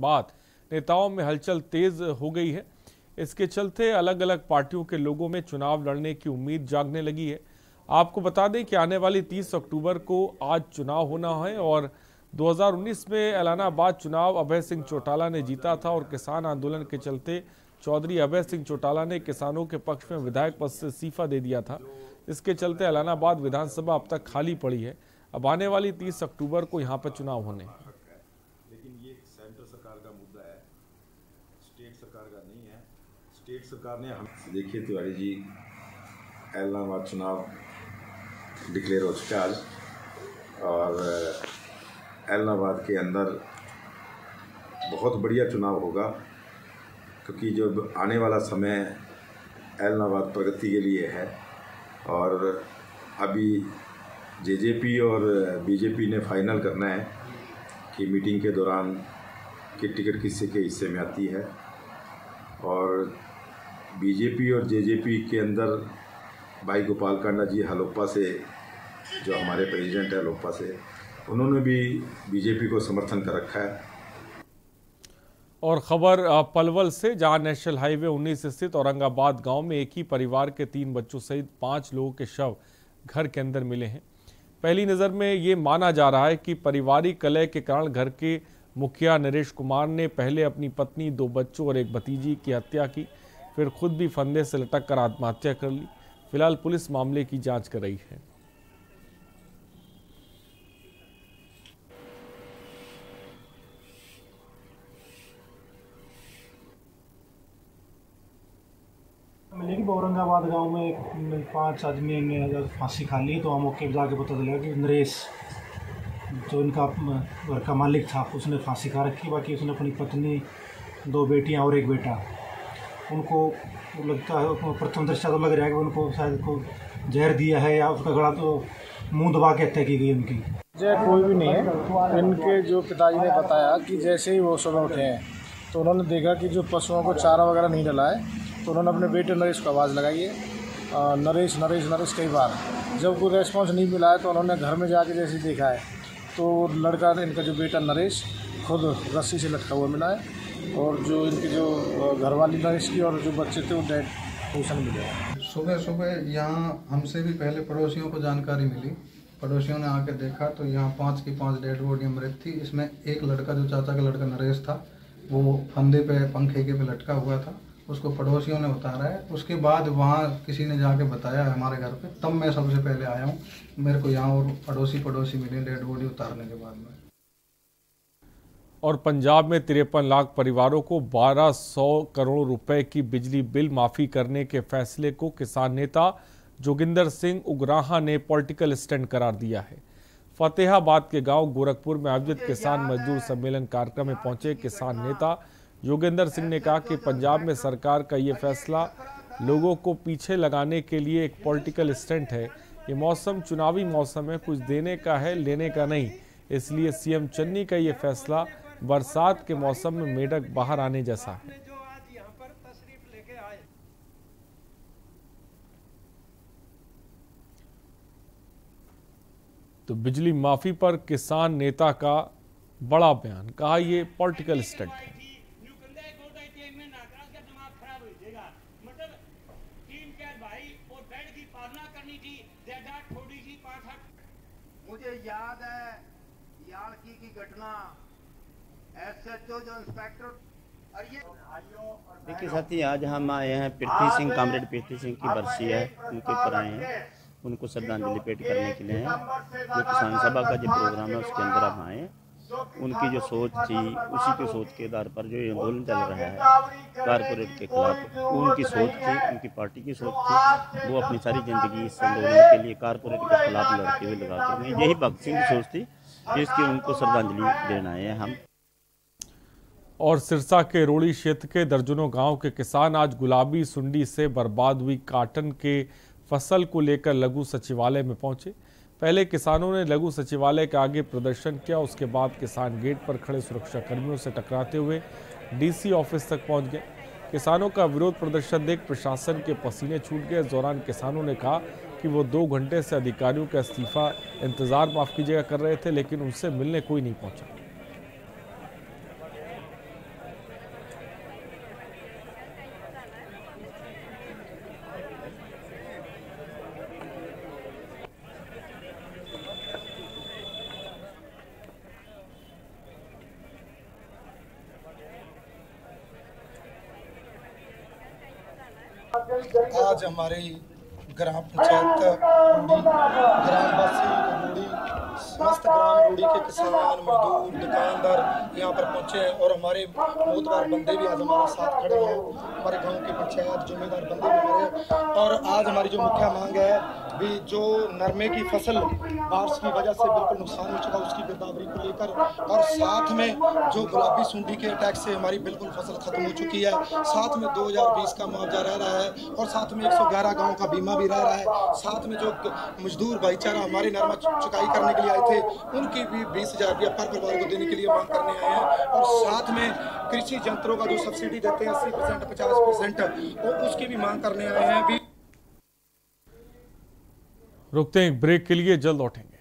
बाद नेताओं में हलचल तेज हो गई है। इसके चलते अलग अलग पार्टियों के लोगों में चुनाव लड़ने की उम्मीद जागने लगी है। आपको बता दें कि आने वाली 30 अक्टूबर को आज चुनाव होना है और 2019 में ऐलानाबाद चुनाव अभय सिंह चौटाला ने जीता था और किसान आंदोलन के चलते चौधरी अभय सिंह चौटाला ने किसानों के पक्ष में विधायक पद से इस्तीफा दे दिया था। इसके चलते ऐलानाबाद विधानसभा अब तक खाली पड़ी है। अब आने वाली 30 अक्टूबर को यहाँ पर चुनाव होने। लेकिन ये सेंटर सरकार का मुद्दा है, स्टेट सरकार का नहीं है। स्टेट सरकार ने हम देखिए तिवारी जी, ऐलानाबाद चुनाव डिक्लेयर हो चुका आज और ऐलानाबाद के अंदर बहुत बढ़िया चुनाव होगा, क्योंकि जो आने वाला समय ऐलानाबाद प्रगति के लिए है और अभी जेजेपी और बीजेपी ने फाइनल करना है कि मीटिंग के दौरान कि टिकट किसी के हिस्से में आती है। और बीजेपी और जेजेपी के अंदर भाई गोपाल कांडा जी हलोपा से, जो हमारे प्रेसिडेंट है हलोपा से, उन्होंने भी बीजेपी को समर्थन कर रखा है। और खबर पलवल से, जहां नेशनल हाईवे 19 स्थित औरंगाबाद गांव में एक ही परिवार के 3 बच्चों सहित 5 लोगों के शव घर के अंदर मिले हैं। पहली नज़र में ये माना जा रहा है कि पारिवारिक कलह के कारण घर के मुखिया नरेश कुमार ने पहले अपनी पत्नी, 2 बच्चों और एक भतीजी की हत्या की, फिर खुद भी फंदे से लटक कर आत्महत्या कर ली। फिलहाल पुलिस मामले की जांच कर रही है। मिली कि औरंगाबाद गांव में 5 आदमी ने फांसी खा ली, तो हम मौके पर जाके पता चला कि नरेश, जो इनका घर का मालिक था, उसने फांसी खा रखी। बाकी उसने अपनी पत्नी, 2 बेटियां और एक बेटा, उनको लगता है, प्रथम दृष्टया तो लग रहा है कि उनको शायद को जहर दिया है या उसका गला तो मुंह दबा के हत्या की गई उनकी। कोई भी नहीं है। इनके जो पिताजी ने बताया कि जैसे ही वो सुबह उठे हैं तो उन्होंने देखा कि जो पशुओं को चारा वगैरह नहीं डला है, तो उन्होंने अपने बेटे नरेश को आवाज़ लगाई है, नरेश नरेश नरेश कई बार। जब कोई रेस्पॉन्स नहीं मिला है तो उन्होंने घर में जाके जैसे देखा है तो लड़का, इनका जो बेटा नरेश, खुद रस्सी से लटका हुआ मिला है और जो इनकी जो घरवाली नरेश की और जो बच्चे थे वो डेड पोजीशन मिले। सुबह सुबह यहाँ हमसे भी पहले पड़ोसियों को जानकारी मिली। पड़ोसियों ने आके देखा तो यहाँ 5 की 5 डेड बॉडी मृत थी। इसमें एक लड़का, जो चाचा का लड़का नरेश था, वो फंदे पे, पंखे के पे लटका हुआ था। उसको पड़ोसियों ने उतारा है। उसके बाद वहाँ किसी ने जाके बताया हमारे घर पे, तब मैं सबसे पहले आया हूँ। मेरे को यहाँ और पड़ोसी मिले डेड बॉडी उतारने के बाद में। और पंजाब में 53 लाख परिवारों को 1200 करोड़ रुपए की बिजली बिल माफी करने के फैसले को किसान नेता जोगिंदर सिंह उगराहा ने पॉलिटिकल स्टंट करार दिया है। फतेहाबाद के गांव गोरखपुर में आयोजित किसान मजदूर सम्मेलन कार्यक्रम में पहुंचे किसान नेता योगेंद्र सिंह ने कहा कि पंजाब में सरकार का ये फैसला लोगों को पीछे लगाने के लिए एक पॉलिटिकल स्टंट है। ये मौसम चुनावी मौसम है, कुछ देने का है, लेने का नहीं। इसलिए सीएम चन्नी का ये फैसला बरसात के मौसम में मेढक बाहर आने जैसा है। तो बिजली माफी पर किसान नेता का बड़ा बयान, कहा ये पॉलिटिकल स्टंट है। मुझे याद है यालकी की घटना, एसएचओ जो इंस्पेक्टर, और ये देखिए साथी, आज हम आए हैं पृथ्वी सिंह, कामरेड पृथ्वी सिंह की बरसी है, उनके ऊपर आए हैं, उनको श्रद्धांजलि पेश करने के लिए हैं। जो किसान सभा का जो प्रोग्राम है उसके अंदर हम आए। उनकी जो सोच थी, उसी की सोच के आधार पर जो आंदोलन चल रहा है कारपोरेट के खिलाफ, उनकी सोच थी, उनकी पार्टी की सोच थी। वो अपनी सारी जिंदगी इस आंदोलन के लिए कारपोरेट के खिलाफ लड़ते हुए लगाते हुए, यही भगत सिंह की सोच थी, जिसकी उनको श्रद्धांजलि देना है हम। और सिरसा के रोड़ी क्षेत्र के दर्जनों गांव के किसान आज गुलाबी सुंडी से बर्बाद हुई काटन के फसल को लेकर लघु सचिवालय में पहुंचे। पहले किसानों ने लघु सचिवालय के आगे प्रदर्शन किया, उसके बाद किसान गेट पर खड़े सुरक्षा कर्मियों से टकराते हुए डीसी ऑफिस तक पहुंच गए। किसानों का विरोध प्रदर्शन देख प्रशासन के पसीने छूट गए। इस दौरान किसानों ने कहा कि वो 2 घंटे से अधिकारियों का इस्तीफा इंतजार, माफ कीजिएगा, कर रहे थे, लेकिन उनसे मिलने कोई नहीं पहुंचा। आज हमारे ग्राम पंचायत रूड़ी, ग्रामवासी रूड़ी, समस्त ग्राम रूड़ी के किसान, मजदूर, दुकानदार यहाँ पर पहुँचे हैं और हमारे मोतबार बंदे भी आज हमारे साथ खड़े हैं। हमारे गांव के पंचायत जिम्मेदार बंदे भी हमारे। और आज हमारी जो मुख्य मांग है भी जो नरमे की फसल बारिश की वजह से बिल्कुल नुकसान हो चुका, उसकी गिरदावरी को लेकर, और साथ में जो गुलाबी सुंडी के अटैक से हमारी बिल्कुल फसल खत्म हो चुकी है, साथ में 2020 का मुआवजा रह रहा है और साथ में 111 गाँव का बीमा भी रह रहा है। साथ में जो मजदूर भाईचारा हमारे नरमा चुकाई करने के लिए आए थे, उनकी भी 20,000 रुपया पर परिवार को देने के लिए मांग करने आए हैं। और साथ में कृषि यंत्रों का जो सब्सिडी देते हैं 80%, 50%, उसकी भी मांग करने आए हैं। रुकते हैं एक ब्रेक के लिए, जल्द लौटेंगे।